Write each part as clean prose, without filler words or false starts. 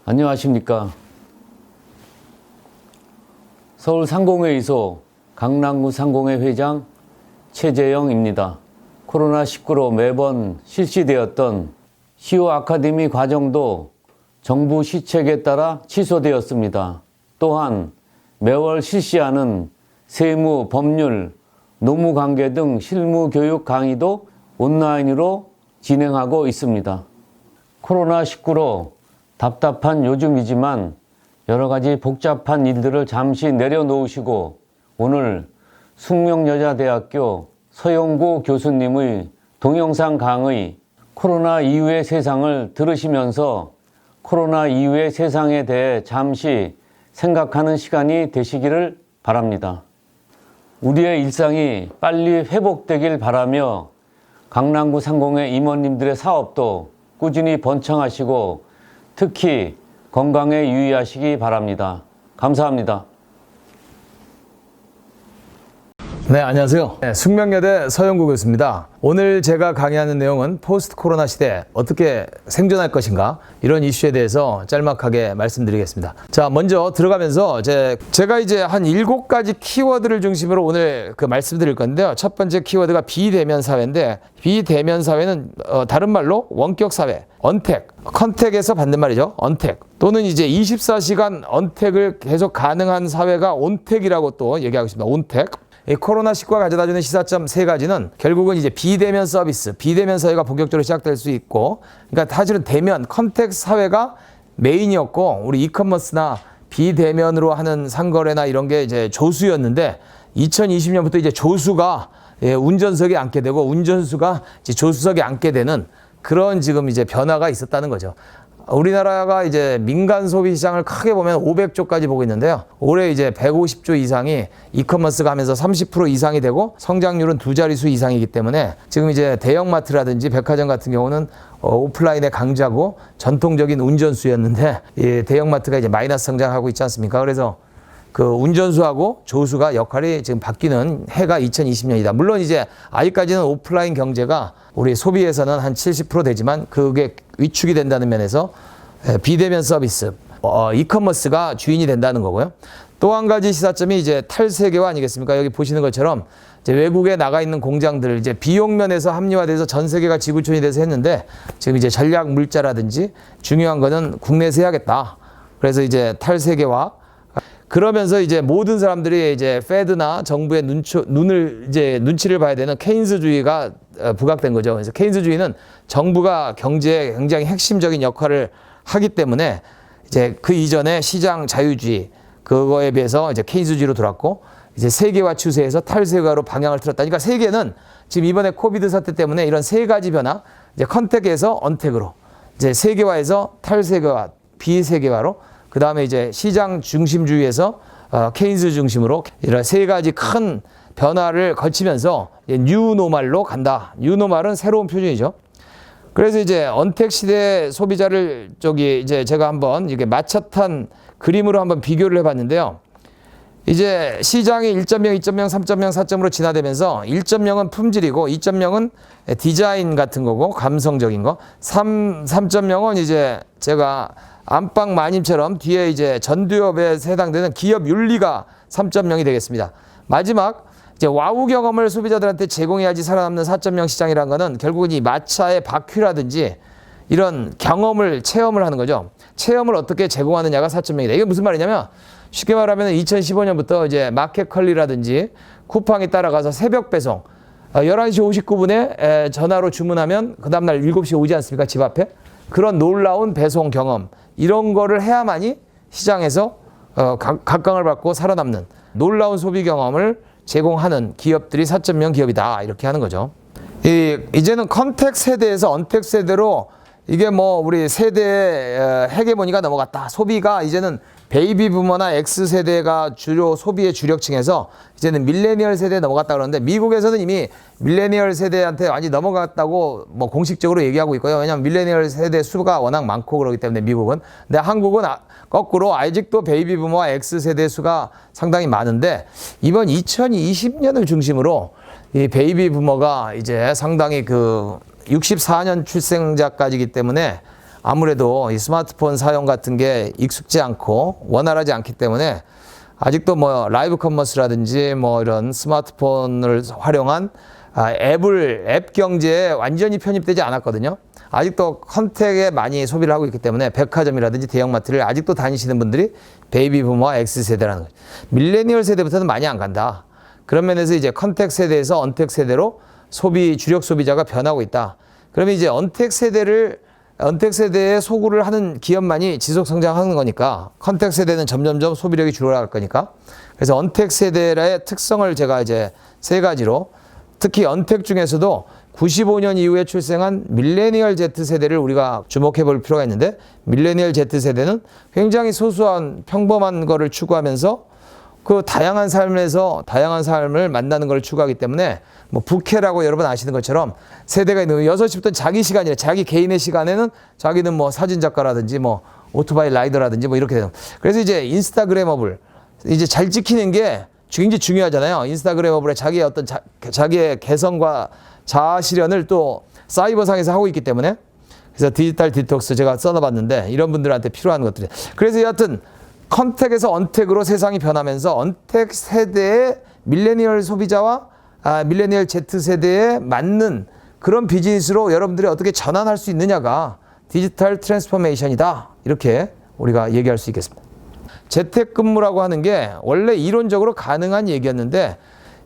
안녕하십니까. 서울 상공회의소 강남구 상공회 회장 최재영입니다. 코로나19로 매번 실시되었던 시호 아카데미 과정도 정부 시책에 따라 취소되었습니다. 또한 매월 실시하는 세무, 법률, 노무관계 등 실무 교육 강의도 온라인으로 진행하고 있습니다. 코로나19로 답답한 요즘이지만 여러 가지 복잡한 일들을 잠시 내려놓으시고 오늘 숙명여자대학교 서영구 교수님의 동영상 강의 코로나 이후의 세상을 들으시면서 코로나 이후의 세상에 대해 잠시 생각하는 시간이 되시기를 바랍니다. 우리의 일상이 빨리 회복되길 바라며 강남구 상공회 임원님들의 사업도 꾸준히 번창하시고 특히 건강에 유의하시기 바랍니다. 감사합니다. 네, 안녕하세요. 숙명여대 서영구 교수입니다. 오늘 제가 강의하는 내용은 포스트 코로나 시대 어떻게 생존할 것인가 이런 이슈에 대해서 짤막하게 말씀드리겠습니다. 자, 먼저 들어가면서 제가 이제 한 7가지 키워드를 중심으로 오늘 말씀드릴 건데요. 첫 번째 키워드가 비대면 사회인데 비대면 사회는 다른 말로 원격 사회, 언택, 컨택에서 받는 말이죠. 언택 또는 이제 24시간 언택을 계속 가능한 사회가 온택이라고 또 얘기하고 있습니다. 온택. 이 코로나19가 가져다주는 시사점 3가지는 결국은 이제 비대면 서비스, 비대면 사회가 본격적으로 시작될 수 있고, 그러니까 사실은 대면, 컨택 사회가 메인이었고, 우리 이커머스나 비대면으로 하는 상거래나 이런 게 이제 조수였는데, 2020년부터 이제 조수가 운전석에 앉게 되고, 운전수가 이제 조수석에 앉게 되는 그런 지금 이제 변화가 있었다는 거죠. 우리나라가 이제 민간 소비 시장을 크게 보면 500조까지 보고 있는데요. 올해 이제 150조 이상이 이커머스가 하면서 30% 이상이 되고 성장률은 2자릿수 이상이기 때문에 지금 이제 대형마트라든지 백화점 같은 경우는 오프라인의 강자고 전통적인 운전수였는데 이 대형마트가 이제 마이너스 성장하고 있지 않습니까? 그래서 그 운전수하고 조수가 역할이 지금 바뀌는 해가 2020년이다. 물론 이제 아직까지는 오프라인 경제가 우리 소비에서는 한 70% 되지만 그게 위축이 된다는 면에서 비대면 서비스, 이커머스가 주인이 된다는 거고요. 또 한 가지 시사점이 이제 탈세계화 아니겠습니까? 여기 보시는 것처럼 이제 외국에 나가 있는 공장들 이제 비용 면에서 합리화돼서 전 세계가 지구촌이 돼서 했는데 지금 이제 전략 물자라든지 중요한 거는 국내에서 해야겠다. 그래서 이제 탈세계화. 그러면서 이제 모든 사람들이 이제 페드나 정부의 눈치를 봐야 되는 케인스주의가 부각된 거죠. 그래서 케인스주의는 정부가 경제에 굉장히 핵심적인 역할을 하기 때문에 이제 그 이전에 시장 자유주의 그거에 비해서 이제 케인스주의로 돌았고 이제 세계화 추세에서 탈세계화로 방향을 틀었다. 그러니까 세계는 지금 이번에 코비드 사태 때문에 이런 3가지 변화, 이제 컨택에서 언택으로, 이제 세계화에서 탈세계화, 비세계화로, 그 다음에 이제 시장 중심주의에서 케인스 중심으로 이런 3가지 큰 변화를 거치면서 뉴노멀로 간다. 뉴노멀은 새로운 표준이죠. 그래서 이제 언택 시대 소비자를 이제 제가 한번 이게 마차탄 그림으로 한번 비교를 해봤는데요. 이제 시장이 1.0, 2.0, 3.0, 4.0으로 진화되면서 1.0은 품질이고 2.0은 디자인 같은 거고 감성적인 거, 3.0은 이제 제가 안방 마님처럼 뒤에 이제 전두엽에 해당되는 기업 윤리가 3.0이 되겠습니다. 마지막 이제 와우 경험을 소비자들한테 제공해야지 살아남는 4.0 시장이라는 거는 결국은 이 마차의 바퀴라든지 이런 경험을 체험을 하는 거죠. 체험을 어떻게 제공하느냐가 4.0이다. 이게 무슨 말이냐면 쉽게 말하면 2015년부터 이제 마켓컬리라든지 쿠팡이 따라가서 새벽 배송 11시 59분에 전화로 주문하면 그 다음날 7시에 오지 않습니까? 집 앞에. 그런 놀라운 배송 경험 이런 거를 해야만이 시장에서 각광을 받고 살아남는 놀라운 소비 경험을 제공하는 기업들이 4.0 기업이다 이렇게 하는 거죠. 이제는 컨택 세대에서 언택 세대로 이게 뭐 우리 세대의 헤게모니가 넘어갔다. 소비가 이제는 베이비 부머나 X세대가 주로 소비의 주력층에서 이제는 밀레니얼 세대에 넘어갔다 그러는데 미국에서는 이미 밀레니얼 세대한테 완전히 넘어갔다고 뭐 공식적으로 얘기하고 있고요. 왜냐하면 밀레니얼 세대 수가 워낙 많고 그러기 때문에 미국은. 근데 한국은 거꾸로 아직도 베이비 부머와 X세대 수가 상당히 많은데 이번 2020년을 중심으로 이 베이비 부머가 이제 상당히 64년 출생자까지이기 때문에 아무래도 이 스마트폰 사용 같은 게 익숙지 않고 원활하지 않기 때문에 아직도 뭐 라이브 커머스라든지 뭐 이런 스마트폰을 활용한 앱 경제에 완전히 편입되지 않았거든요. 아직도 컨택에 많이 소비를 하고 있기 때문에 백화점이라든지 대형마트를 아직도 다니시는 분들이 베이비 부머와 X세대라는 거죠. 밀레니얼 세대부터는 많이 안 간다. 그런 면에서 이제 컨택 세대에서 언택 세대로 주력 소비자가 변하고 있다. 그러면 이제 언택 세대의 소구를 하는 기업만이 지속 성장하는 거니까 컨택 세대는 점점점 소비력이 줄어갈 거니까. 그래서 언택 세대의 특성을 제가 이제 세 가지로, 특히 언택 중에서도 95년 이후에 출생한 밀레니얼 Z세대를 우리가 주목해 볼 필요가 있는데, 밀레니얼 Z세대는 굉장히 소소한 평범한 거를 추구하면서 그 다양한 삶에서 다양한 삶을 만나는 걸 추구하기 때문에 뭐 부캐라고 여러분 아시는 것처럼 세대가 있는 6시부터 자기 시간이래. 자기 개인의 시간에는 자기는 뭐 사진 작가라든지 뭐 오토바이 라이더라든지 뭐 이렇게 되는. 그래서 이제 인스타그래머블 이제 잘 찍히는 게 굉장히 중요하잖아요. 인스타그래머블에 자기의 어떤 자기의 개성과 자아 실현을 또 사이버상에서 하고 있기 때문에, 그래서 디지털 디톡스 제가 써놔봤는데 이런 분들한테 필요한 것들이. 그래서 여하튼 컨택에서 언택으로 세상이 변하면서 언택 세대의 밀레니얼 소비자와 밀레니얼 Z세대에 맞는 그런 비즈니스로 여러분들이 어떻게 전환할 수 있느냐가 디지털 트랜스포메이션이다. 이렇게 우리가 얘기할 수 있겠습니다. 재택근무라고 하는 게 원래 이론적으로 가능한 얘기였는데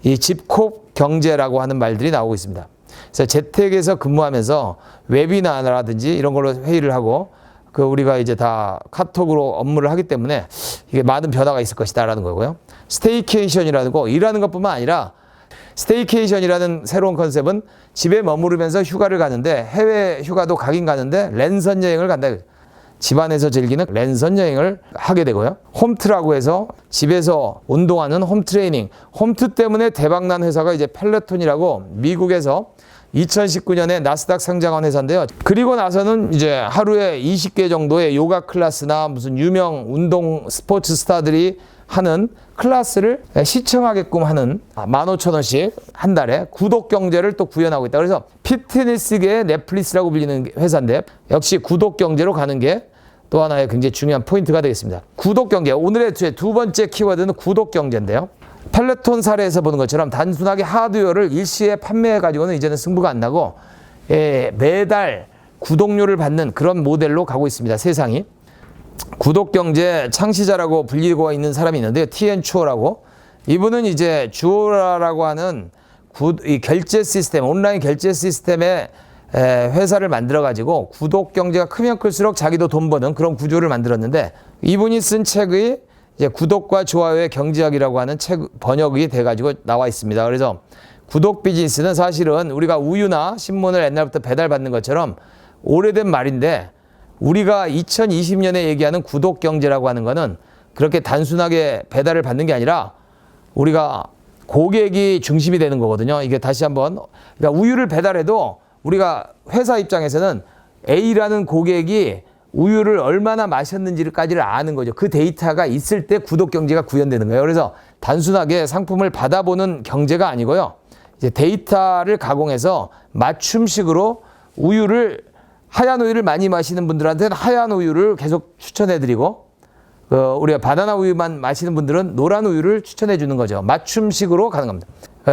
이 집콕 경제라고 하는 말들이 나오고 있습니다. 그래서 재택에서 근무하면서 웨비나라든지 이런 걸로 회의를 하고 우리가 이제 다 카톡으로 업무를 하기 때문에 이게 많은 변화가 있을 것이다라는 거고요. 스테이케이션이라는 거, 일하는 것뿐만 아니라 스테이케이션이라는 새로운 컨셉은 집에 머무르면서 휴가를 가는데, 해외 휴가도 가긴 가는데 랜선 여행을 간다. 집안에서 즐기는 랜선 여행을 하게 되고요. 홈트라고 해서 집에서 운동하는 홈트레이닝. 홈트 때문에 대박난 회사가 이제 펠레톤이라고 미국에서 2019년에 나스닥 상장한 회사인데요. 그리고 나서는 이제 하루에 20개 정도의 요가 클래스나 무슨 유명 운동 스포츠 스타들이 하는 클래스를 시청하게끔 하는 15,000원씩 한 달에 구독 경제를 또 구현하고 있다. 그래서 피트니스계의 넷플릭스라고 불리는 회사인데, 역시 구독 경제로 가는 게 또 하나의 굉장히 중요한 포인트가 되겠습니다. 구독 경제, 오늘의 두 번째 키워드는 구독 경제인데요. 펠레톤 사례에서 보는 것처럼 단순하게 하드웨어를 일시에 판매해가지고는 이제는 승부가 안 나고 매달 구독료를 받는 그런 모델로 가고 있습니다. 세상이. 구독 경제 창시자라고 불리고 있는 사람이 있는데요. TN 추어라고. 이분은 이제 주오라라고 하는 이 결제 시스템, 온라인 결제 시스템의 회사를 만들어가지고 구독 경제가 크면 클수록 자기도 돈 버는 그런 구조를 만들었는데, 이분이 쓴 책이 이제 구독과 좋아요의 경제학이라고 하는 책 번역이 돼가지고 나와 있습니다. 그래서 구독 비즈니스는 사실은 우리가 우유나 신문을 옛날부터 배달받는 것처럼 오래된 말인데, 우리가 2020년에 얘기하는 구독 경제라고 하는 거는 그렇게 단순하게 배달을 받는 게 아니라 우리가 고객이 중심이 되는 거거든요. 이게 다시 한번, 그러니까 우유를 배달해도 우리가 회사 입장에서는 A라는 고객이 우유를 얼마나 마셨는지까지를 아는 거죠. 그 데이터가 있을 때 구독 경제가 구현되는 거예요. 그래서 단순하게 상품을 받아보는 경제가 아니고요. 이제 데이터를 가공해서 맞춤식으로 하얀 우유를 많이 마시는 분들한테는 하얀 우유를 계속 추천해드리고, 우리가 바나나 우유만 마시는 분들은 노란 우유를 추천해 주는 거죠. 맞춤식으로 가는 겁니다.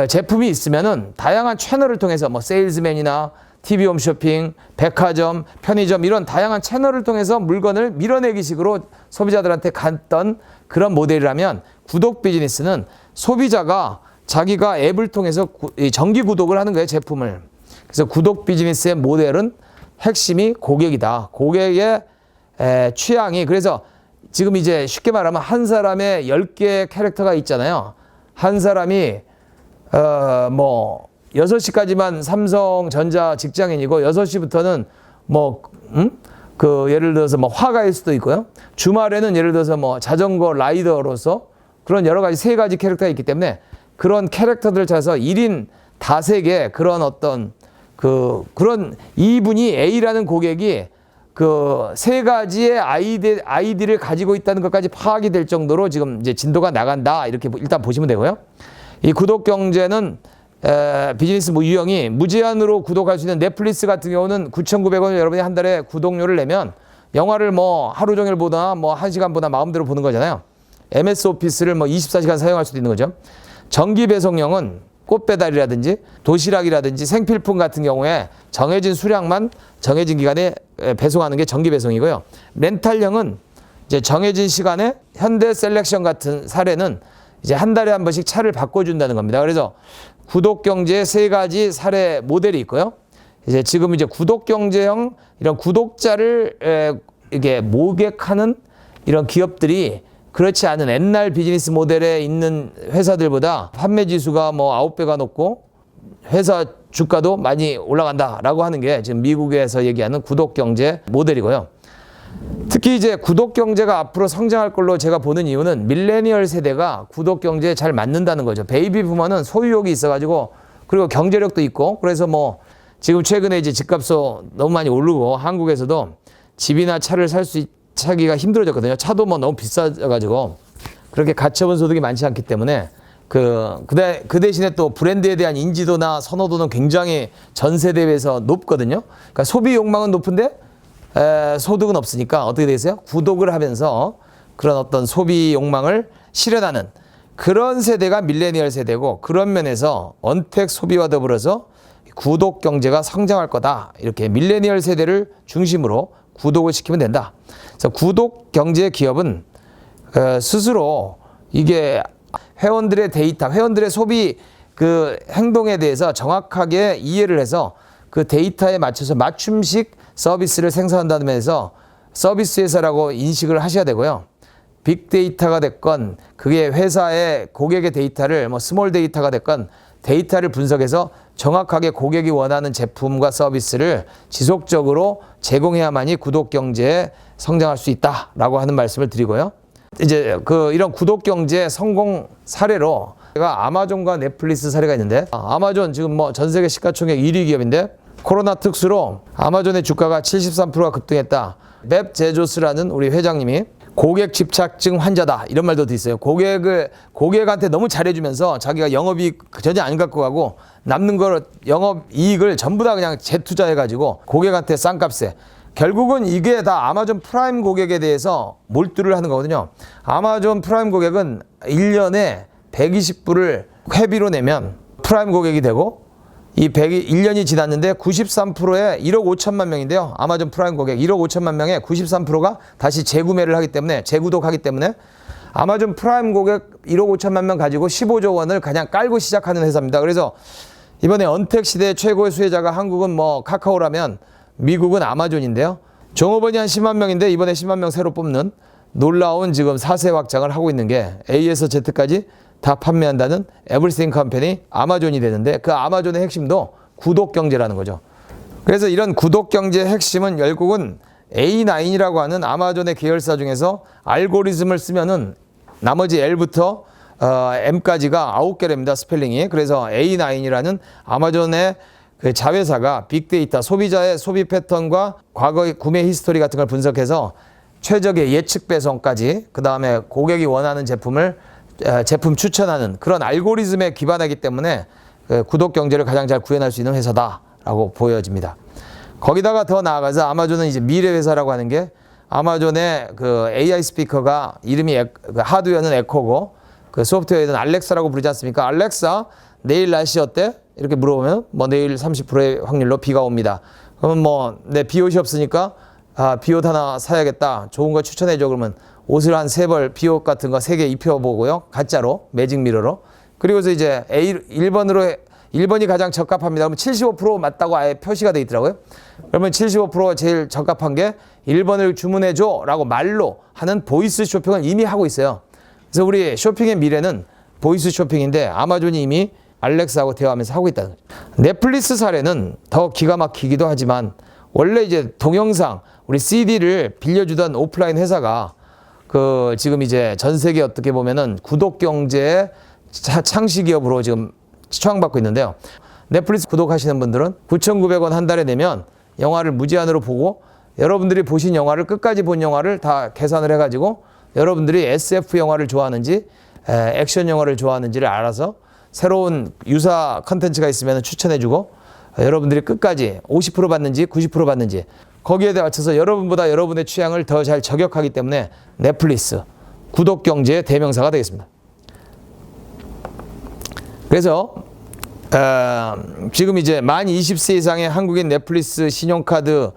제품이 있으면은 다양한 채널을 통해서 뭐 세일즈맨이나 TV 홈쇼핑, 백화점, 편의점 이런 다양한 채널을 통해서 물건을 밀어내기 식으로 소비자들한테 갔던 그런 모델이라면, 구독 비즈니스는 소비자가 자기가 앱을 통해서 정기 구독을 하는 거예요, 제품을. 그래서 구독 비즈니스의 모델은 핵심이 고객이다. 고객의 취향이. 그래서 지금 이제 쉽게 말하면 한 사람의 10개의 캐릭터가 있잖아요. 한 사람이 6시까지만 삼성전자 직장인이고 6시부터는 예를 들어서 화가일 수도 있고요. 주말에는 예를 들어서 자전거 라이더로서 그런 여러 가지 3가지 캐릭터가 있기 때문에 그런 캐릭터들을 찾아서 1인 다색의 그런 어떤 그런 이분이 A라는 고객이 3가지의 아이디를 가지고 있다는 것까지 파악이 될 정도로 지금 이제 진도가 나간다. 이렇게 일단 보시면 되고요. 이 구독 경제는 비즈니스 뭐 유형이 무제한으로 구독할 수 있는 넷플릭스 같은 경우는 9,900원 여러분이 한 달에 구독료를 내면 영화를 뭐 하루 종일 보거나 뭐 1시간 보나 마음대로 보는 거잖아요. MS 오피스를 뭐 24시간 사용할 수도 있는 거죠. 정기 배송용은 꽃배달이라든지 도시락이라든지 생필품 같은 경우에 정해진 수량만 정해진 기간에 배송하는 게 정기 배송이고요. 렌탈형은 이제 정해진 시간에 현대 셀렉션 같은 사례는 이제 한 달에 한 번씩 차를 바꿔준다는 겁니다. 그래서 구독경제의 세 가지 사례 모델이 있고요. 이제 지금 이제 구독경제형 이런 구독자를 이게 모객하는 이런 기업들이 그렇지 않은 옛날 비즈니스 모델에 있는 회사들보다 판매 지수가 뭐 9배가 높고 회사 주가도 많이 올라간다라고 하는 게 지금 미국에서 얘기하는 구독경제 모델이고요. 특히 이제 구독경제가 앞으로 성장할 걸로 제가 보는 이유는 밀레니얼 세대가 구독경제에 잘 맞는다는 거죠. 베이비 부머는 소유욕이 있어가지고 그리고 경제력도 있고 그래서 뭐 지금 최근에 이제 집값도 너무 많이 오르고 한국에서도 집이나 차를 사기가 힘들어졌거든요. 차도 뭐 너무 비싸가지고 그렇게 가처분 소득이 많지 않기 때문에 그 대신에 또 브랜드에 대한 인지도나 선호도는 굉장히 전 세대에 비해서 높거든요. 그러니까 소비 욕망은 높은데 소득은 없으니까 어떻게 되겠어요? 구독을 하면서 그런 어떤 소비 욕망을 실현하는 그런 세대가 밀레니얼 세대고 그런 면에서 언택 소비와 더불어서 구독 경제가 성장할 거다. 이렇게 밀레니얼 세대를 중심으로 구독을 시키면 된다. 그래서 구독 경제 기업은 스스로 이게 회원들의 데이터, 회원들의 소비 그 행동에 대해서 정확하게 이해를 해서 그 데이터에 맞춰서 맞춤식 서비스를 생산한다는 면에서 서비스 회사라고 인식을 하셔야 되고요. 빅데이터가 됐건 그게 회사의 고객의 데이터를 뭐 스몰 데이터가 됐건 데이터를 분석해서 정확하게 고객이 원하는 제품과 서비스를 지속적으로 제공해야만이 구독 경제에 성장할 수 있다라고 하는 말씀을 드리고요. 이제 이런 구독 경제 성공 사례로 제가 아마존과 넷플릭스 사례가 있는데 아마존 지금 뭐 전 세계 시가총액 1위 기업인데 코로나 특수로 아마존의 주가가 73%가 급등했다. 맵 제조스라는 우리 회장님이 고객 집착증 환자다 이런 말도 있어요. 고객한테 너무 잘해주면서 자기가 영업이익 전혀 안 갖고 가고 남는 걸 영업이익을 전부 다 그냥 재투자해가지고 고객한테 싼 값에 결국은 이게 다 아마존 프라임 고객에 대해서 몰두를 하는 거거든요. 아마존 프라임 고객은 1년에 120불을 회비로 내면 프라임 고객이 되고 이 1년이 지났는데 93%의 1억 5천만 명인데요. 아마존 프라임 고객 1억 5천만 명의 93%가 다시 재구매를 하기 때문에 재구독하기 때문에 아마존 프라임 고객 1억 5천만 명 가지고 15조 원을 그냥 깔고 시작하는 회사입니다. 그래서 이번에 언택 시대의 최고의 수혜자가 한국은 뭐 카카오라면 미국은 아마존인데요. 종업원이 한 10만 명인데 이번에 10만 명 새로 뽑는 놀라운 지금 4세 확장을 하고 있는 게 A에서 Z까지 다 판매한다는 에브리띵 컴퍼니 아마존이 되는데 그 아마존의 핵심도 구독 경제라는 거죠. 그래서 이런 구독 경제의 핵심은 결국은 A9이라고 하는 아마존의 계열사 중에서 알고리즘을 쓰면은 나머지 L부터 M까지가 9개랍니다. 스펠링이. 그래서 A9이라는 아마존의 그 자회사가 빅데이터, 소비자의 소비 패턴과 과거의 구매 히스토리 같은 걸 분석해서 최적의 예측 배송까지 그 다음에 고객이 원하는 제품 추천하는 그런 알고리즘에 기반하기 때문에 구독 경제를 가장 잘 구현할 수 있는 회사다라고 보여집니다. 거기다가 더 나아가서 아마존은 이제 미래 회사라고 하는 게 아마존의 그 AI 스피커가 이름이 하드웨어는 에코고 그 소프트웨어는 알렉사라고 부르지 않습니까? 알렉사, 내일 날씨 어때? 이렇게 물어보면 뭐 내일 30%의 확률로 비가 옵니다. 그러면 뭐 내 비옷이 없으니까 비옷 하나 사야겠다. 좋은 거 추천해줘. 그러면 옷을 한 3벌 비옷 같은 거 3개 입혀보고요. 가짜로 매직 미러로. 그리고서 이제 1번이 가장 적합합니다. 그러면 75% 맞다고 아예 표시가 돼 있더라고요. 그러면 75% 제일 적합한 게 1번을 주문해줘 라고 말로 하는 보이스 쇼핑을 이미 하고 있어요. 그래서 우리 쇼핑의 미래는 보이스 쇼핑인데 아마존이 이미 알렉사하고 대화하면서 하고 있다는 거죠. 넷플릭스 사례는 더 기가 막히기도 하지만 원래 이제 동영상 우리 CD를 빌려주던 오프라인 회사가 지금 이제 전 세계 어떻게 보면은 구독 경제의 창시 기업으로 지금 추앙받고 있는데요. 넷플릭스 구독하시는 분들은 9,900원 한 달에 내면 영화를 무제한으로 보고 여러분들이 보신 영화를 끝까지 본 영화를 다 계산을 해가지고 여러분들이 SF 영화를 좋아하는지 액션 영화를 좋아하는지를 알아서 새로운 유사 컨텐츠가 있으면 추천해주고 여러분들이 끝까지 50% 받는지 90% 받는지 거기에 맞춰서 여러분보다 여러분의 취향을 더 잘 저격하기 때문에 넷플릭스 구독 경제의 대명사가 되겠습니다. 그래서 지금 이제 만 20세 이상의 한국인 넷플릭스 신용카드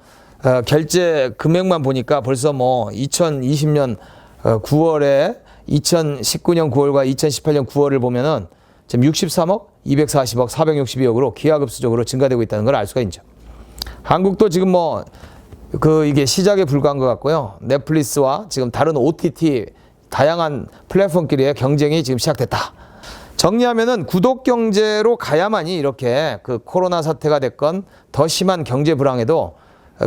결제 금액만 보니까 벌써 뭐 2020년 9월에 2019년 9월과 2018년 9월을 보면은 지금 63억, 240억, 462억으로 기하급수적으로 증가되고 있다는 걸 알 수가 있죠. 한국도 지금 뭐 이게 시작에 불과한 것 같고요. 넷플릭스와 지금 다른 OTT 다양한 플랫폼끼리의 경쟁이 지금 시작됐다. 정리하면은 구독 경제로 가야만이 이렇게 그 코로나 사태가 됐건 더 심한 경제 불황에도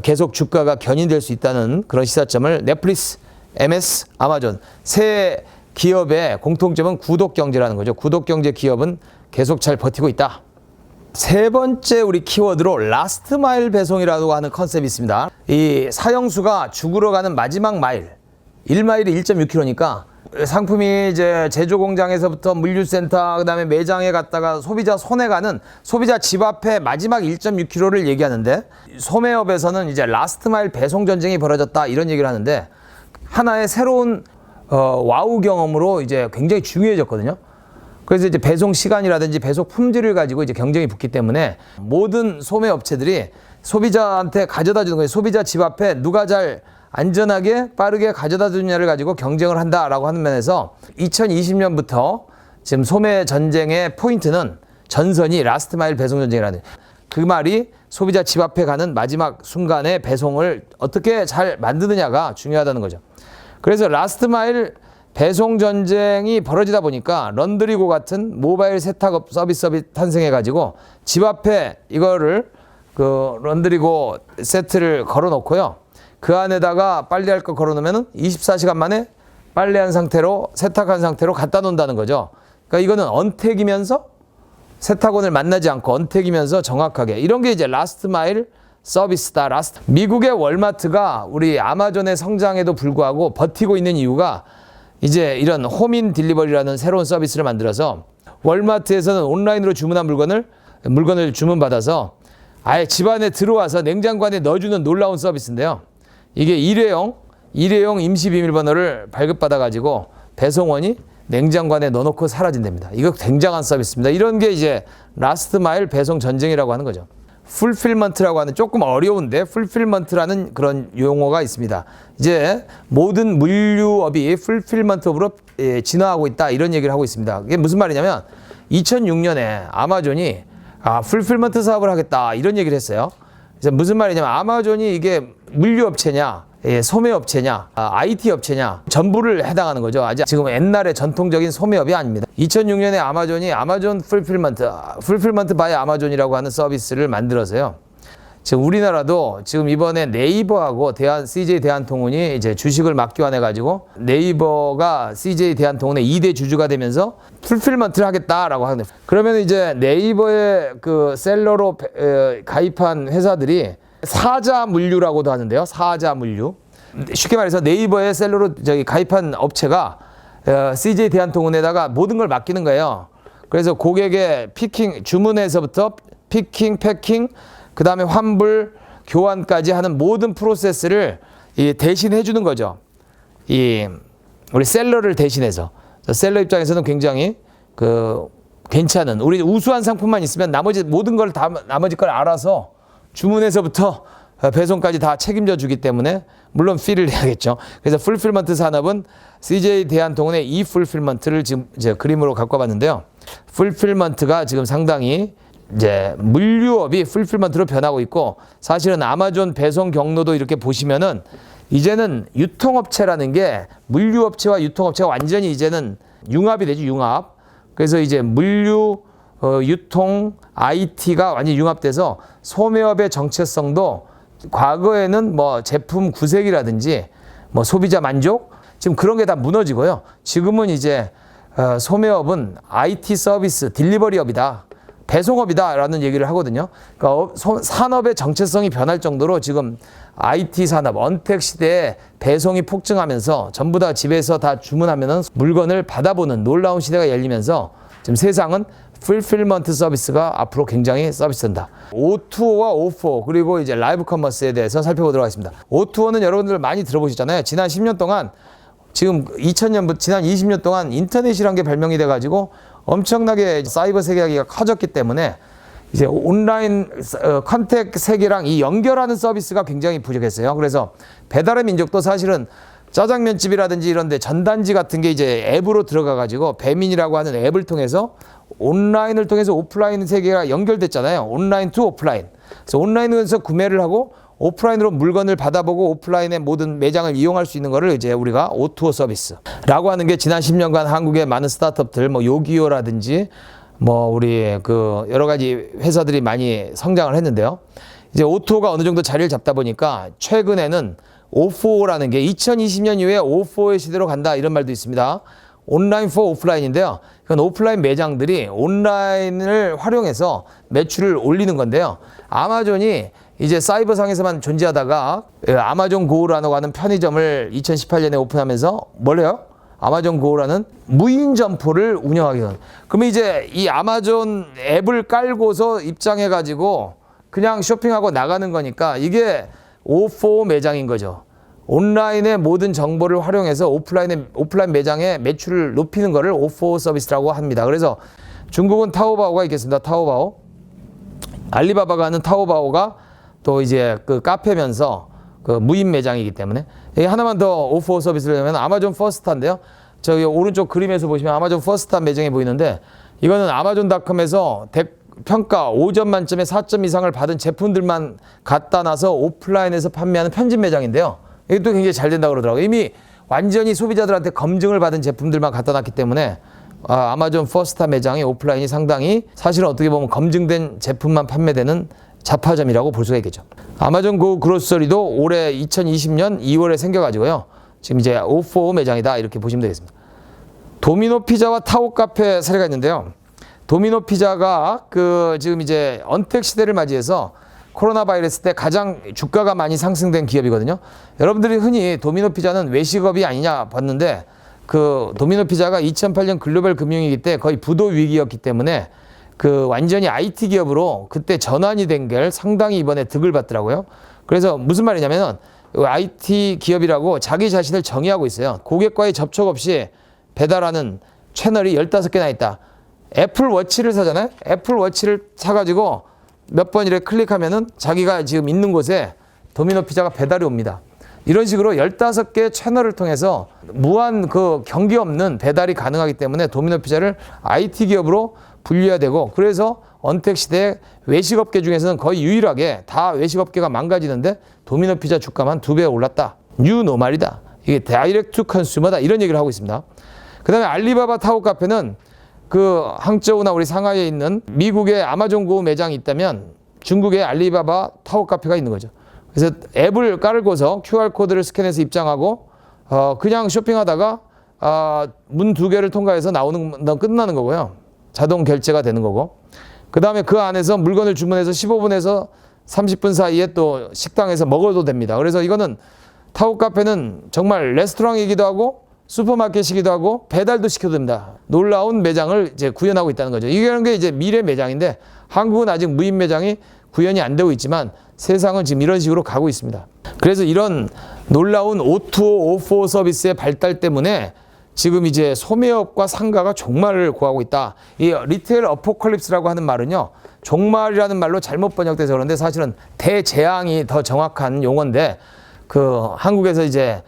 계속 주가가 견인될 수 있다는 그런 시사점을 넷플릭스, MS, 아마존 세 기업의 공통점은 구독 경제라는 거죠. 구독 경제 기업은 계속 잘 버티고 있다. 세 번째 우리 키워드로 라스트 마일 배송이라고 하는 컨셉이 있습니다. 이 사형수가 죽으러 가는 마지막 마일, 1마일이 1.6km니까 상품이 이제 제조 공장에서부터 물류센터 그다음에 매장에 갔다가 소비자 손에 가는 소비자 집 앞에 마지막 1.6km를 얘기하는데 소매업에서는 이제 라스트 마일 배송 전쟁이 벌어졌다 이런 얘기를 하는데 하나의 새로운 와우 경험으로 이제 굉장히 중요해졌거든요. 그래서 이제 배송 시간이라든지 배송 품질을 가지고 이제 경쟁이 붙기 때문에 모든 소매 업체들이 소비자한테 가져다 주는 거예요. 소비자 집 앞에 누가 잘 안전하게 빠르게 가져다 주느냐를 가지고 경쟁을 한다라고 하는 면에서 2020년부터 지금 소매 전쟁의 포인트는 전선이 라스트 마일 배송 전쟁이라는 그 말이 소비자 집 앞에 가는 마지막 순간에 배송을 어떻게 잘 만드느냐가 중요하다는 거죠. 그래서 라스트 마일 배송 전쟁이 벌어지다 보니까 런드리고 같은 모바일 세탁업 서비스업이 탄생해가지고 집 앞에 이거를 그 런드리고 세트를 걸어 놓고요. 그 안에다가 빨래할 거 걸어 놓으면 24시간 만에 빨래한 상태로 세탁한 상태로 갖다 놓는다는 거죠. 그러니까 이거는 언택이면서 세탁원을 만나지 않고 언택이면서 정확하게 이런 게 이제 라스트 마일 서비스다. 미국의 월마트가 우리 아마존의 성장에도 불구하고 버티고 있는 이유가 이제 이런 홈인 딜리버리라는 새로운 서비스를 만들어서 월마트에서는 온라인으로 주문한 물건을 주문받아서 아예 집 안에 들어와서 냉장고 안에 넣어주는 놀라운 서비스인데요. 이게 일회용 임시 비밀번호를 발급받아가지고 배송원이 냉장고 안에 넣어놓고 사라진답니다. 이거 굉장한 서비스입니다. 이런 게 이제 라스트 마일 배송 전쟁이라고 하는 거죠. 풀필먼트라고 하는 조금 어려운데 풀필먼트라는 그런 용어가 있습니다. 이제 모든 물류업이 풀필먼트업으로 진화하고 있다 이런 얘기를 하고 있습니다. 그게 무슨 말이냐면 2006년에 아마존이 풀필먼트 사업을 하겠다 이런 얘기를 했어요. 그래서 무슨 말이냐면 아마존이 이게 물류업체냐 소매업체냐 IT 업체냐 전부를 해당하는 거죠. 아직 지금 옛날의 전통적인 소매업이 아닙니다. 2006년에 아마존이 아마존 풀필먼트 바이 아마존이라고 하는 서비스를 만들어서요. 지금 우리나라도 지금 이번에 네이버하고 CJ 대한통운이 이제 주식을 맞교환해 가지고 네이버가 CJ 대한통운의 2대 주주가 되면서 풀필먼트를 하겠다라고 하는데 그러면 이제 네이버의 그 셀러로 가입한 회사들이 사자 물류라고도 하는데요. 사자 물류. 쉽게 말해서 네이버에 셀러로 가입한 업체가 CJ 대한통운에다가 모든 걸 맡기는 거예요. 그래서 고객의 주문에서부터 피킹, 패킹, 그 다음에 환불, 교환까지 하는 모든 프로세스를 대신해 주는 거죠. 우리 셀러를 대신해서. 셀러 입장에서는 굉장히 괜찮은, 우리 우수한 상품만 있으면 나머지 모든 걸 나머지 걸 알아서 주문에서부터 배송까지 다 책임져 주기 때문에 물론 피를 내야겠죠. 그래서 풀필먼트 산업은 CJ 대한통운의 이 풀필먼트를 지금 이제 그림으로 갖고 와봤는데요. 풀필먼트가 지금 상당히 이제 물류업이 풀필먼트로 변하고 있고 사실은 아마존 배송 경로도 이렇게 보시면은 이제는 유통업체라는 게 물류업체와 유통업체가 완전히 이제는 융합이 되죠. 융합. 그래서 이제 물류 유통, IT가 완전히 융합돼서 소매업의 정체성도 과거에는 뭐 제품 구색이라든지 뭐 소비자 만족 지금 그런 게 다 무너지고요. 지금은 이제 소매업은 IT 서비스, 딜리버리업이다. 배송업이다라는 얘기를 하거든요. 그러니까 산업의 정체성이 변할 정도로 지금 IT 산업, 언택 시대에 배송이 폭증하면서 전부 다 집에서 다 주문하면은 물건을 받아보는 놀라운 시대가 열리면서 지금 세상은 풀필먼트 서비스가 앞으로 굉장히 서비스된다. O2O와 O4 그리고 이제 라이브 커머스에 대해서 살펴보도록 하겠습니다. O2O는 여러분들 많이 들어보셨잖아요. 지난 10년 동안 지금 2000년부터 지난 20년 동안 인터넷이란 게 발명이 돼가지고 엄청나게 사이버 세계가 커졌기 때문에 이제 온라인 컨택 세계랑 이 연결하는 서비스가 굉장히 부족했어요. 그래서 배달의 민족도 사실은 짜장면집이라든지 이런 데 전단지 같은 게 이제 앱으로 들어가가지고 배민이라고 하는 앱을 통해서 온라인을 통해서 오프라인 세계가 연결됐잖아요. 온라인 투 오프라인. 그래서 온라인에서 구매를 하고 오프라인으로 물건을 받아보고 오프라인의 모든 매장을 이용할 수 있는 거를 이제 우리가 O2O 서비스라고 하는 게 지난 10년간 한국의 많은 스타트업들 뭐 요기요라든지 뭐 우리 그 여러 가지 회사들이 많이 성장을 했는데요. 이제 O2O가 어느 정도 자리를 잡다 보니까 최근에는 O4O라는 게 2020년 이후에 O4O의 시대로 간다 이런 말도 있습니다. 온라인 포 오프라인인데요. 그건 오프라인 매장들이 온라인을 활용해서 매출을 올리는 건데요. 아마존이 이제 사이버상에서만 존재하다가 아마존 고라고 하는 편의점을 2018년에 오픈하면서 뭘 해요? 아마존 고라는 무인 점포를 운영하게 된. 그러면 이제 이 아마존 앱을 깔고서 입장해 가지고 그냥 쇼핑하고 나가는 거니까 이게 O4O 매장인 거죠. 온라인의 모든 정보를 활용해서 오프라인 매장의 매출을 높이는 거를 O4O 서비스라고 합니다. 그래서 중국은 타오바오가 있겠습니다. 타오바오. 알리바바가 하는 타오바오가 또 이제 그 카페면서 그 무인 매장이기 때문에 하나만 더 O4O 서비스를 하면 아마존 퍼스트인데요. 저기 오른쪽 그림에서 보시면 아마존 퍼스트 매장이 보이는데 이거는 아마존닷컴에서 평가 5점 만점에 4점 이상을 받은 제품들만 갖다 놔서 오프라인에서 판매하는 편집 매장인데요. 이것도 굉장히 잘 된다고 그러더라고요. 이미 완전히 소비자들한테 검증을 받은 제품들만 갖다 놨기 때문에 아마존 퍼스트 매장의 오프라인이 상당히 사실은 어떻게 보면 검증된 제품만 판매되는 자파점이라고 볼 수가 있겠죠. 아마존 고 그로서리도 올해 2020년 2월에 생겨가지고요. 지금 이제 O4O 매장이다 이렇게 보시면 되겠습니다. 도미노 피자와 타오 카페 사례가 있는데요. 도미노 피자가 그 지금 이제 언택 시대를 맞이해서 코로나 바이러스 때 가장 주가가 많이 상승된 기업이거든요. 여러분들이 흔히 도미노 피자는 외식업이 아니냐 봤는데 그 도미노 피자가 2008년 글로벌 금융위기 때 거의 부도 위기였기 때문에 그 완전히 IT 기업으로 그때 전환이 된 게 상당히 이번에 득을 봤더라고요. 그래서 무슨 말이냐면은 IT 기업이라고 자기 자신을 정의하고 있어요. 고객과의 접촉 없이 배달하는 채널이 15개나 있다. 애플 워치를 사잖아요. 애플 워치를 사가지고 몇 번 이렇게 클릭하면은 자기가 지금 있는 곳에 도미노 피자가 배달이 옵니다. 이런 식으로 15개 채널을 통해서 무한 그 경계 없는 배달이 가능하기 때문에 도미노 피자를 IT 기업으로 분류해야 되고 그래서 언택 시대에 외식업계 중에서는 거의 유일하게 다 외식업계가 망가지는데 도미노 피자 주가만 2배 올랐다. 뉴 노말이다. 이게 다이렉트 투 컨슈머다. 이런 얘기를 하고 있습니다. 그 다음에 알리바바 타오 카페는 그 항저우나 우리 상하이에 있는 미국의 아마존 고 매장이 있다면 중국의 알리바바 타오 카페가 있는 거죠. 그래서 앱을 깔고서 QR코드를 스캔해서 입장하고 그냥 쇼핑하다가 문 2개를 통과해서 나오는 건 끝나는 거고요. 자동 결제가 되는 거고 그 다음에 그 안에서 물건을 주문해서 15분에서 30분 사이에 또 식당에서 먹어도 됩니다. 그래서 이거는 타오 카페는 정말 레스토랑이기도 하고 슈퍼마켓이기도 하고 배달도 시켜도 됩니다. 놀라운 매장을 이제 구현하고 있다는 거죠. 이런 게 이제 미래 매장인데 한국은 아직 무인 매장이 구현이 안 되고 있지만 세상은 지금 이런 식으로 가고 있습니다. 그래서 이런 놀라운 O2O, O4O 서비스의 발달 때문에 지금 이제 소매업과 상가가 종말을 구하고 있다. 이 리테일 어포컬립스라고 하는 말은요. 종말이라는 말로 잘못 번역돼서 그런데 사실은 대재앙이 더 정확한 용어인데 그 한국에서 이제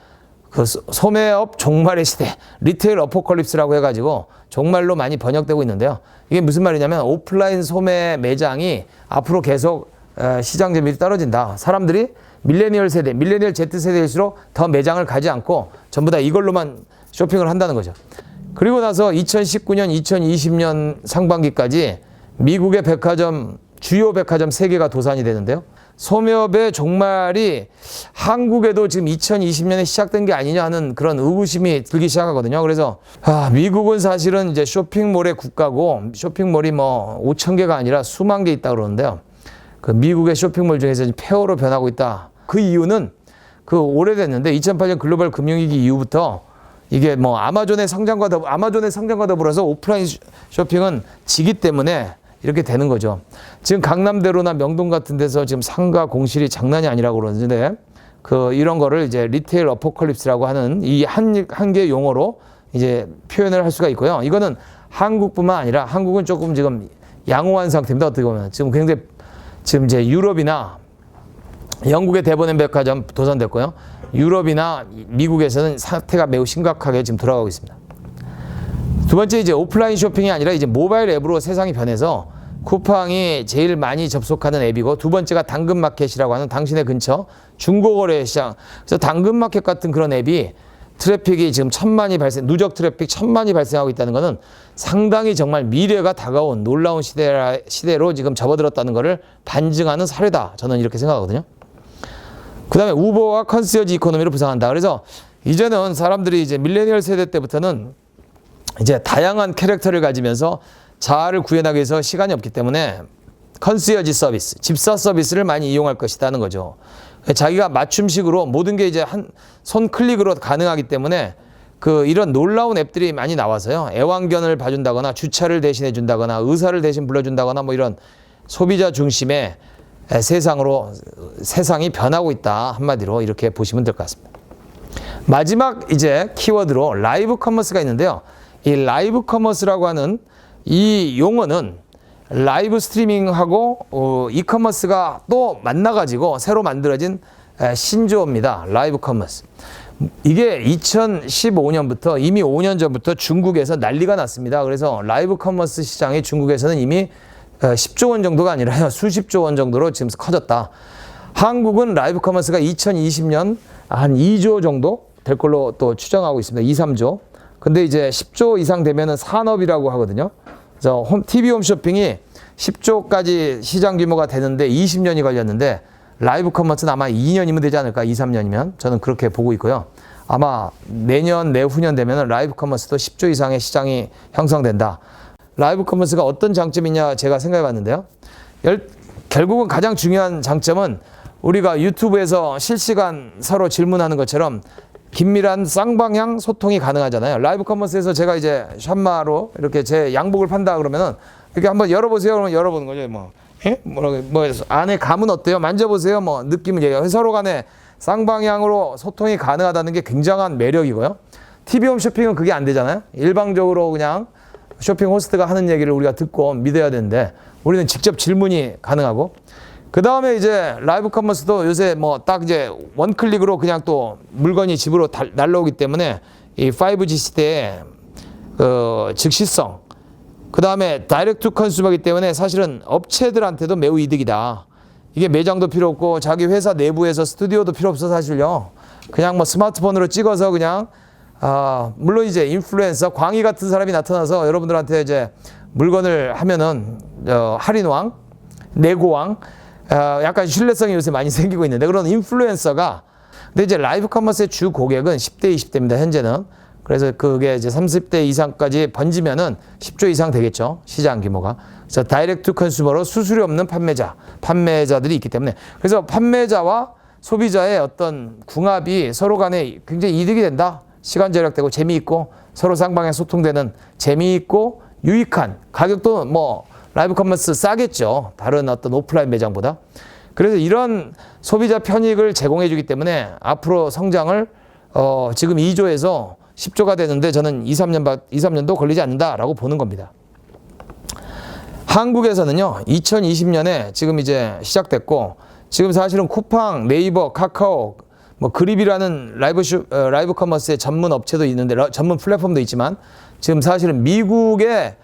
그 소매업 종말의 시대, 리테일 어포컬립스라고 해가지고 종말로 많이 번역되고 있는데요. 이게 무슨 말이냐면 오프라인 소매 매장이 앞으로 계속 시장 점유율이 떨어진다. 사람들이 밀레니얼 세대, 밀레니얼 Z세대일수록 더 매장을 가지 않고 전부 다 이걸로만 쇼핑을 한다는 거죠. 그리고 나서 2019년, 2020년 상반기까지 미국의 백화점, 주요 백화점 3개가 도산이 되는데요. 소매업의 종말이 한국에도 지금 2020년에 시작된 게 아니냐 하는 그런 의구심이 들기 시작하거든요. 그래서 미국은 사실은 이제 쇼핑몰의 국가고 쇼핑몰이 뭐 5,000개가 아니라 수만 개 있다 그러는데요. 그 미국의 쇼핑몰 중에서 폐허로 변하고 있다. 그 이유는 그 오래됐는데 2008년 글로벌 금융위기 이후부터 이게 뭐 아마존의 성장과 더불어서 오프라인 쇼핑은 지기 때문에 이렇게 되는 거죠. 지금 강남대로나 명동 같은 데서 지금 상가 공실이 장난이 아니라고 그러는데 이런 거를 이제 리테일 어포컬립스라고 하는 이 한 개 용어로 이제 표현을 할 수가 있고요. 이거는 한국뿐만 아니라 한국은 조금 지금 양호한 상태입니다. 어떻게 보면 지금 굉장히 지금 이제 유럽이나 영국의 대본앤 백화점 도산됐고요. 유럽이나 미국에서는 사태가 매우 심각하게 지금 돌아가고 있습니다. 두 번째 이제 오프라인 쇼핑이 아니라 이제 모바일 앱으로 세상이 변해서 쿠팡이 제일 많이 접속하는 앱이고 두 번째가 당근마켓이라고 하는 당신의 근처 중고거래 시장. 그래서 당근마켓 같은 그런 앱이 트래픽이 지금 누적 트래픽 1000만이 발생하고 있다는 것은 상당히 정말 미래가 다가온 놀라운 시대로 지금 접어들었다는 것을 반증하는 사례다. 저는 이렇게 생각하거든요. 그 다음에 우버와 컨시어지 이코노미를 구상한다. 그래서 이제는 사람들이 이제 밀레니얼 세대 때부터는 이제 다양한 캐릭터를 가지면서 자아를 구현하기 위해서 시간이 없기 때문에 컨시어지 서비스, 집사 서비스를 많이 이용할 것이라는 거죠. 자기가 맞춤식으로 모든 게 이제 한 손 클릭으로 가능하기 때문에 이런 놀라운 앱들이 많이 나와서요. 애완견을 봐준다거나 주차를 대신해 준다거나 의사를 대신 불러준다거나 뭐 이런 소비자 중심의 세상이 변하고 있다. 한마디로 이렇게 보시면 될 것 같습니다. 마지막 이제 키워드로 라이브 커머스가 있는데요. 이 라이브 커머스라고 하는 이 용어는 라이브 스트리밍하고 이커머스가 또 만나가지고 새로 만들어진 신조어입니다. 라이브 커머스. 이게 2015년부터 이미 5년 전부터 중국에서 난리가 났습니다. 그래서 라이브 커머스 시장이 중국에서는 이미 10조 원 정도가 아니라 수십조 원 정도로 지금 커졌다. 한국은 라이브 커머스가 2020년 한 2조 정도 될 걸로 또 추정하고 있습니다. 2, 3조. 근데 이제 10조 이상 되면은 산업이라고 하거든요. 그래서 TV 홈쇼핑이 10조까지 시장 규모가 되는데 20년이 걸렸는데 라이브 커머스는 아마 2년이면 되지 않을까? 2, 3년이면 저는 그렇게 보고 있고요. 아마 내년, 내후년 되면 라이브 커머스도 10조 이상의 시장이 형성된다. 라이브 커머스가 어떤 장점이냐 제가 생각해 봤는데요. 결국은 가장 중요한 장점은 우리가 유튜브에서 실시간 서로 질문하는 것처럼 긴밀한 쌍방향 소통이 가능하잖아요. 라이브 커머스에서 제가 이제 샵마로 이렇게 제 양복을 판다 그러면은 이렇게 한번 열어보세요. 그러면 열어보는 거죠. 뭐 안에 감은 어때요? 만져보세요. 뭐 느낌을 얘기해요. 서로 간에 쌍방향으로 소통이 가능하다는 게 굉장한 매력이고요. TV 홈쇼핑은 그게 안 되잖아요. 일방적으로 그냥 쇼핑 호스트가 하는 얘기를 우리가 듣고 믿어야 되는데 우리는 직접 질문이 가능하고 그 다음에 이제 라이브 커머스도 요새 뭐 딱 이제 원클릭으로 그냥 또 물건이 집으로 날라오기 때문에 이 5G 시대에 즉시성 그 다음에 다이렉트 컨슈머이기 때문에 사실은 업체들한테도 매우 이득이다. 이게 매장도 필요 없고 자기 회사 내부에서 스튜디오도 필요 없어 사실요. 그냥 뭐 스마트폰으로 찍어서 그냥 물론 이제 인플루엔서 광희 같은 사람이 나타나서 여러분들한테 이제 물건을 하면은 할인왕, 내고왕 약간 신뢰성이 요새 많이 생기고 있는데 그런 인플루엔서가 근데 이제 라이브 커머스의 주 고객은 10대, 20대입니다. 현재는. 그래서 그게 이제 30대 이상까지 번지면은 10조 이상 되겠죠. 시장 규모가. 그래서 다이렉트 컨슈머로 수수료 없는 판매자들이 있기 때문에 그래서 판매자와 소비자의 어떤 궁합이 서로 간에 굉장히 이득이 된다. 시간 절약되고 재미있고 서로 쌍방향 소통되는 재미있고 유익한 가격도 뭐 라이브 커머스 싸겠죠. 다른 어떤 오프라인 매장보다. 그래서 이런 소비자 편익을 제공해 주기 때문에 앞으로 성장을 지금 2조에서 10조가 되는데 저는 2, 3년도 걸리지 않는다라고 보는 겁니다. 한국에서는요. 2020년에 지금 이제 시작됐고 지금 사실은 쿠팡, 네이버, 카카오, 뭐 그립이라는 라이브 커머스의 전문 업체도 있는데 전문 플랫폼도 있지만 지금 사실은 미국의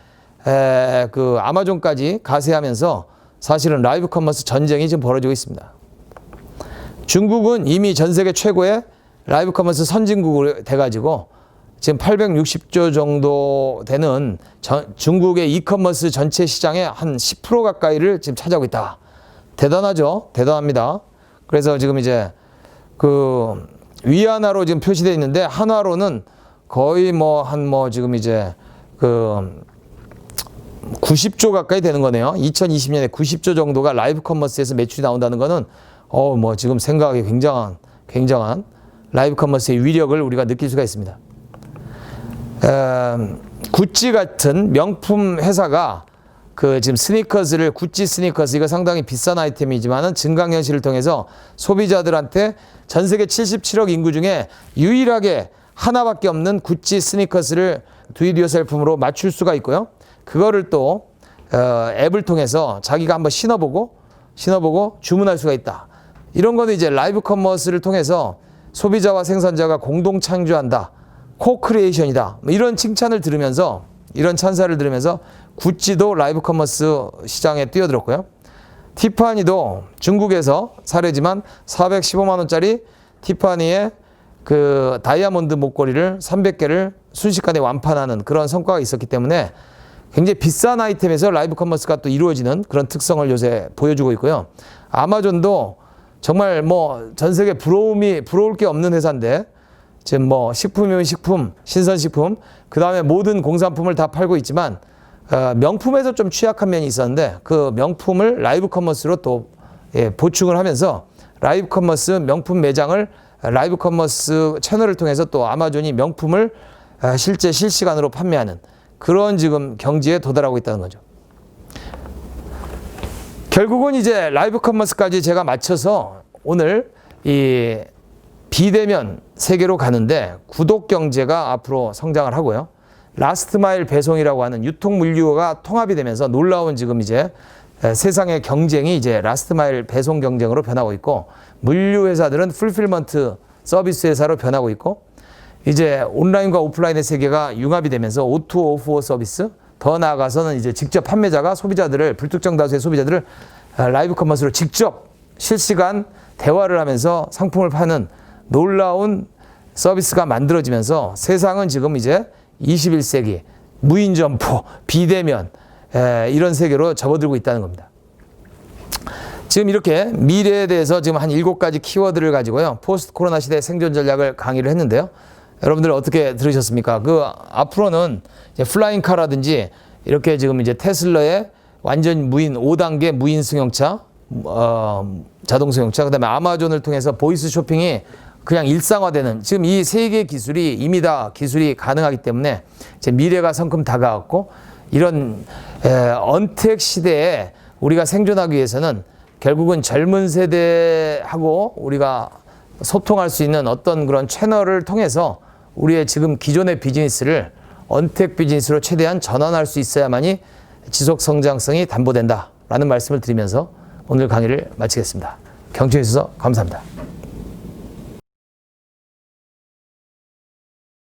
그 아마존까지 가세하면서 사실은 라이브 커머스 전쟁이 지금 벌어지고 있습니다. 중국은 이미 전 세계 최고의 라이브 커머스 선진국으로 돼가지고 지금 860조 정도 되는 중국의 이커머스 전체 시장의 한 10% 가까이를 지금 차지하고 있다. 대단하죠? 대단합니다. 그래서 지금 이제 그 위안화로 지금 표시되어 있는데 한화로는 거의 지금 이제 그 90조 가까이 되는 거네요. 2020년에 90조 정도가 라이브 커머스에서 매출이 나온다는 거는 지금 생각하기 굉장한 라이브 커머스의 위력을 우리가 느낄 수가 있습니다. 구찌 같은 명품 회사가 그 지금 스니커즈를 구찌 스니커즈 이거 상당히 비싼 아이템이지만은 증강현실을 통해서 소비자들한테 전 세계 77억 인구 중에 유일하게 하나밖에 없는 구찌 스니커즈를 두이디어셀프로 맞출 수가 있고요. 그거를 또 앱을 통해서 자기가 한번 신어보고 주문할 수가 있다. 이런 거는 이제 라이브 커머스를 통해서 소비자와 생산자가 공동 창조한다. 코크리에이션이다. 이런 칭찬을 들으면서 이런 찬사를 들으면서 구찌도 라이브 커머스 시장에 뛰어들었고요. 티파니도 중국에서 사례지만 415만 원짜리 티파니의 그 다이아몬드 목걸이를 300개를 순식간에 완판하는 그런 성과가 있었기 때문에 굉장히 비싼 아이템에서 라이브 커머스가 또 이루어지는 그런 특성을 요새 보여주고 있고요. 아마존도 정말 뭐 전 세계 부러울 게 없는 회사인데 지금 뭐 식품이면 식품, 신선식품, 그 다음에 모든 공산품을 다 팔고 있지만 명품에서 좀 취약한 면이 있었는데 그 명품을 라이브 커머스로 또 보충을 하면서 라이브 커머스 명품 매장을 라이브 커머스 채널을 통해서 또 아마존이 명품을 실제 실시간으로 판매하는 그런 지금 경지에 도달하고 있다는 거죠. 결국은 이제 라이브 커머스까지 제가 맞춰서 오늘 이 비대면 세계로 가는데 구독 경제가 앞으로 성장을 하고요. 라스트 마일 배송이라고 하는 유통 물류가 통합이 되면서 놀라운 지금 이제 세상의 경쟁이 이제 라스트 마일 배송 경쟁으로 변하고 있고 물류 회사들은 풀필먼트 서비스 회사로 변하고 있고 이제 온라인과 오프라인의 세계가 융합이 되면서 O2O4 서비스 더 나아가서는 이제 직접 판매자가 소비자들을 불특정 다수의 소비자들을 라이브 커머스로 직접 실시간 대화를 하면서 상품을 파는 놀라운 서비스가 만들어지면서 세상은 지금 이제 21세기 무인 점포, 비대면 이런 세계로 접어들고 있다는 겁니다. 지금 이렇게 미래에 대해서 지금 한 7가지 키워드를 가지고요. 포스트 코로나 시대 생존 전략을 강의를 했는데요. 여러분들 어떻게 들으셨습니까? 그 앞으로는 이제 플라잉카라든지 이렇게 지금 이제 테슬라의 완전 무인 5단계 무인 승용차, 자동 승용차, 그다음에 아마존을 통해서 보이스 쇼핑이 그냥 일상화되는 지금 이 세 개의 기술이 이미 다 기술이 가능하기 때문에 이제 미래가 성큼 다가왔고 이런 언택 시대에 우리가 생존하기 위해서는 결국은 젊은 세대하고 우리가 소통할 수 있는 어떤 그런 채널을 통해서 우리의 지금 기존의 비즈니스를 언택 비즈니스로 최대한 전환할 수 있어야만이 지속 성장성이 담보된다라는 말씀을 드리면서 오늘 강의를 마치겠습니다. 경청해 주셔서 감사합니다.